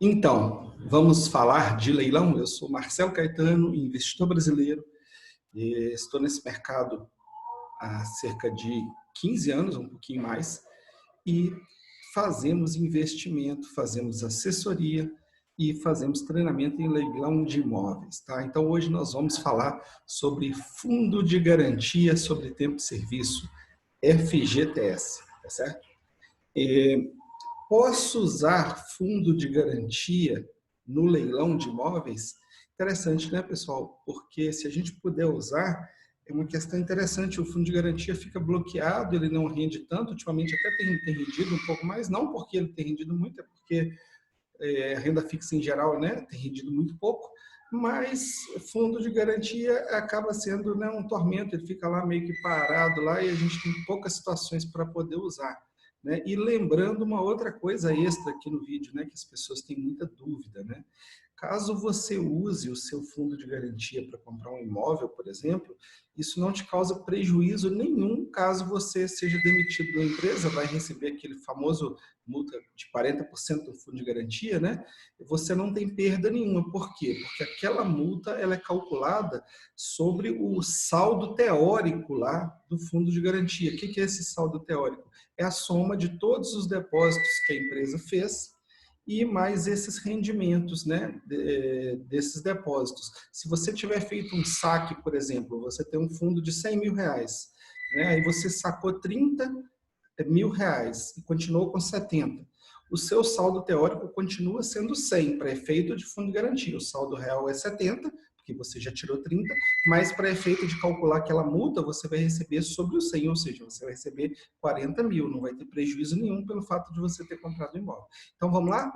Então, vamos falar de leilão. Eu sou Marcelo Caetano, investidor brasileiro. E estou nesse mercado há cerca de 15 anos, um pouquinho mais, e fazemos investimento, fazemos assessoria e fazemos treinamento em leilão de imóveis. Tá? Então, hoje nós vamos falar sobre fundo de garantia sobre tempo de serviço, FGTS, tá certo? Posso usar fundo de garantia no leilão de imóveis? Interessante, né, pessoal? Porque se a gente puder usar, é uma questão interessante. O fundo de garantia fica bloqueado, ele não rende tanto. Ultimamente até tem rendido um pouco mais, não porque ele tem rendido muito, é porque a renda fixa em geral, né, tem rendido muito pouco. Mas fundo de garantia acaba sendo, né, um tormento, ele fica lá meio que parado lá e a gente tem poucas situações para poder usar. Né? E lembrando uma outra coisa extra aqui no vídeo, né, que as pessoas têm muita dúvida, né? Caso você use o seu fundo de garantia para comprar um imóvel, por exemplo, isso não te causa prejuízo nenhum caso você seja demitido da empresa, vai receber aquele famoso multa de 40% do fundo de garantia, né? Você não tem perda nenhuma. Por quê? Porque aquela multa ela é calculada sobre o saldo teórico lá do fundo de garantia. O que é esse saldo teórico? É a soma de todos os depósitos que a empresa fez e mais esses rendimentos, né, desses depósitos. Se você tiver feito um saque, por exemplo, você tem um fundo de 100 mil reais, né, aí você sacou 30 mil reais e continuou com 70. O seu saldo teórico continua sendo 100 para efeito de fundo de garantia. O saldo real é 70, porque você já tirou 30, mas para efeito de calcular aquela multa, você vai receber sobre o 100, ou seja, você vai receber 40 mil, não vai ter prejuízo nenhum pelo fato de você ter comprado o imóvel. Então, vamos lá?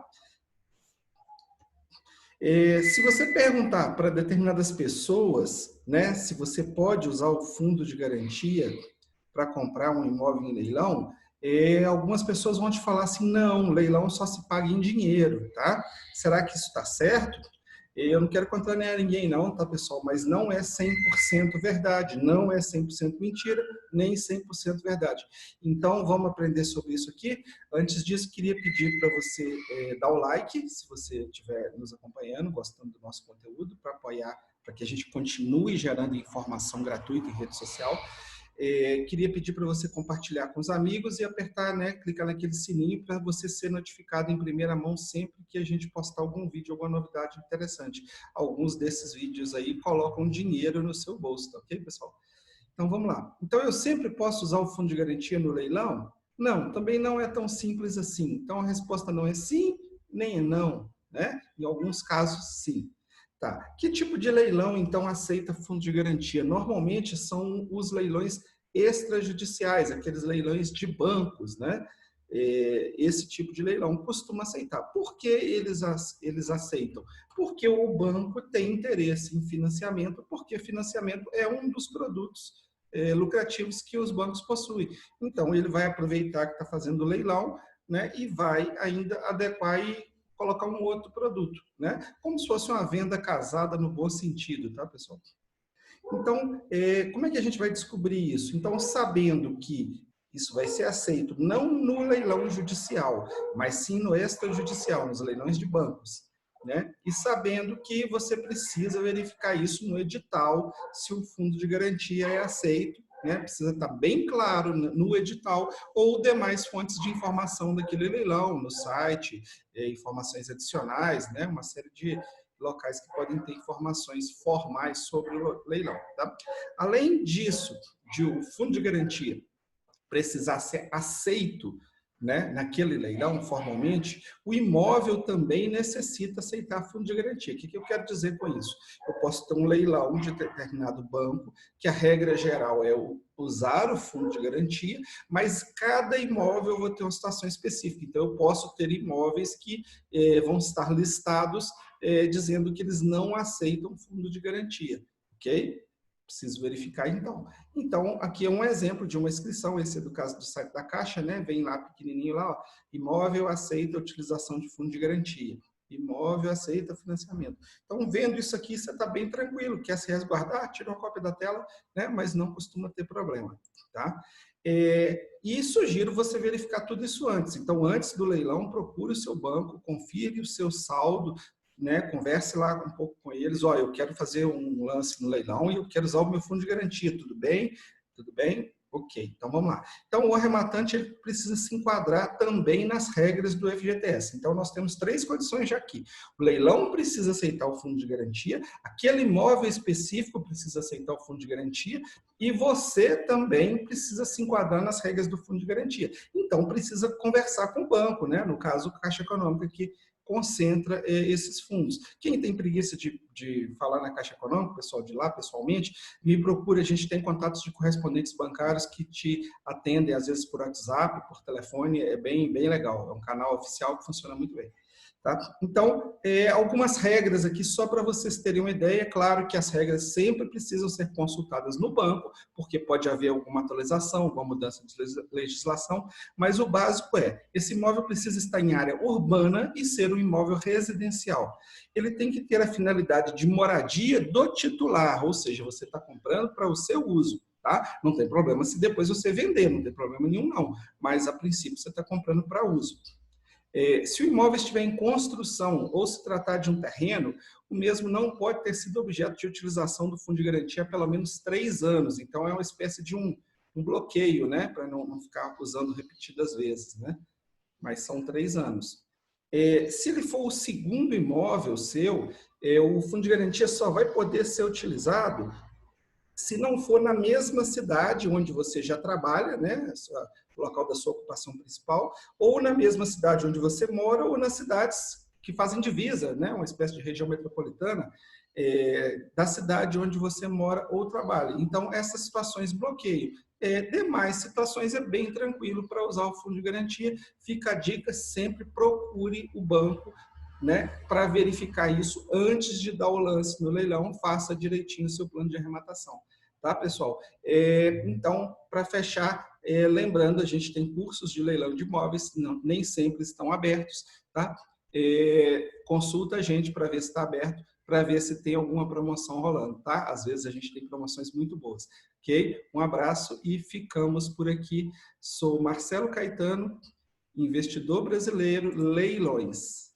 Se você perguntar para determinadas pessoas, né, se você pode usar o fundo de garantia para comprar um imóvel em leilão, algumas pessoas vão te falar assim, não, leilão só se paga em dinheiro, tá? Será que isso está certo? Eu não quero contrariar ninguém não, tá, pessoal? Mas não é 100% verdade, não é 100% mentira, nem 100% verdade. Então, vamos aprender sobre isso aqui. Antes disso, queria pedir para você dar o like, se você estiver nos acompanhando, gostando do nosso conteúdo, para apoiar, para que a gente continue gerando informação gratuita em rede social. Queria pedir para você compartilhar com os amigos e apertar, né, clicar naquele sininho para você ser notificado em primeira mão sempre que a gente postar algum vídeo, alguma novidade interessante. Alguns desses vídeos aí colocam dinheiro no seu bolso, tá ok, pessoal? Então, vamos lá. Então, eu sempre posso usar o fundo de garantia no leilão? Não, também não é tão simples assim. Então, a resposta não é sim, nem é não, né? Em alguns casos, sim. Tá. Que tipo de leilão, então, aceita fundo de garantia? Normalmente são os leilões extrajudiciais, aqueles leilões de bancos, né? Esse tipo de leilão costuma aceitar. Por que eles aceitam? Porque o banco tem interesse em financiamento, porque financiamento é um dos produtos lucrativos que os bancos possuem. Então, ele vai aproveitar que está fazendo o leilão, né? E vai ainda adequar e colocar um outro produto, né? Como se fosse uma venda casada no bom sentido, tá, pessoal? Então, como é que a gente vai descobrir isso? Então, sabendo que isso vai ser aceito não no leilão judicial, mas sim no extrajudicial, nos leilões de bancos, né? E sabendo que você precisa verificar isso no edital, se o fundo de garantia é aceito, né? Precisa estar bem claro no edital ou demais fontes de informação daquele leilão, no site, informações adicionais, né? Uma série de locais que podem ter informações formais sobre o leilão. Tá? Além disso, de o fundo de garantia precisar ser aceito, né, naquele leilão formalmente, o imóvel também necessita aceitar fundo de garantia. O que eu quero dizer com isso? Eu posso ter um leilão de determinado banco, que a regra geral é usar o fundo de garantia, mas cada imóvel eu vou ter uma situação específica. Então, eu posso ter imóveis que vão estar listados dizendo que eles não aceitam fundo de garantia, ok? Preciso verificar então. Então, aqui é um exemplo de uma inscrição, esse é do caso do site da Caixa, né? Vem lá pequenininho lá, ó, imóvel aceita a utilização de fundo de garantia. Imóvel aceita financiamento. Então, vendo isso aqui, você está bem tranquilo. Quer se resguardar? Tira uma cópia da tela, né? Mas não costuma ter problema, tá? E sugiro você verificar tudo isso antes. Então, antes do leilão, procure o seu banco, confira o seu saldo, né? Converse lá um pouco com eles. Olha, eu quero fazer um lance no leilão e eu quero usar o meu fundo de garantia. Tudo bem? Tudo bem? Ok, então vamos lá. Então, o arrematante ele precisa se enquadrar também nas regras do FGTS. Então, nós temos 3 condições já aqui. O leilão precisa aceitar o fundo de garantia, aquele imóvel específico precisa aceitar o fundo de garantia e você também precisa se enquadrar nas regras do fundo de garantia. Então, precisa conversar com o banco, né? No caso, a Caixa Econômica, que concentra esses fundos. Quem tem preguiça de falar na Caixa Econômica, o pessoal de lá, pessoalmente, me procura, a gente tem contatos de correspondentes bancários que te atendem, às vezes por WhatsApp, por telefone, é bem legal, é um canal oficial que funciona muito bem. Tá? Então, algumas regras aqui, só para vocês terem uma ideia. É claro que as regras sempre precisam ser consultadas no banco, porque pode haver alguma atualização, alguma mudança de legislação, mas o básico esse imóvel precisa estar em área urbana e ser um imóvel residencial. Ele tem que ter a finalidade de moradia do titular, ou seja, você está comprando para o seu uso. Tá? Não tem problema se depois você vender, não tem problema nenhum não, mas a princípio você está comprando para uso. Se o imóvel estiver em construção ou se tratar de um terreno, o mesmo não pode ter sido objeto de utilização do fundo de garantia há pelo menos 3 anos. Então, é uma espécie de um bloqueio, né? Para não ficar usando repetidas vezes, né? Mas são 3 anos. Se ele for o segundo imóvel seu, o fundo de garantia só vai poder ser utilizado se não for na mesma cidade onde você já trabalha, né, o local da sua ocupação principal, ou na mesma cidade onde você mora, ou nas cidades que fazem divisa, né, uma espécie de região metropolitana, da cidade onde você mora ou trabalha. Então, essas situações bloqueiam. Demais situações é bem tranquilo para usar o fundo de garantia. Fica a dica, sempre procure o banco, né, para verificar isso antes de dar o lance no leilão, faça direitinho o seu plano de arrematação. Tá, pessoal? Então, para fechar, lembrando, a gente tem cursos de leilão de imóveis, nem sempre estão abertos, tá? Consulta a gente para ver se está aberto, para ver se tem alguma promoção rolando, tá? Às vezes a gente tem promoções muito boas, ok? Um abraço e ficamos por aqui. Sou Marcelo Caetano, investidor brasileiro, leilões.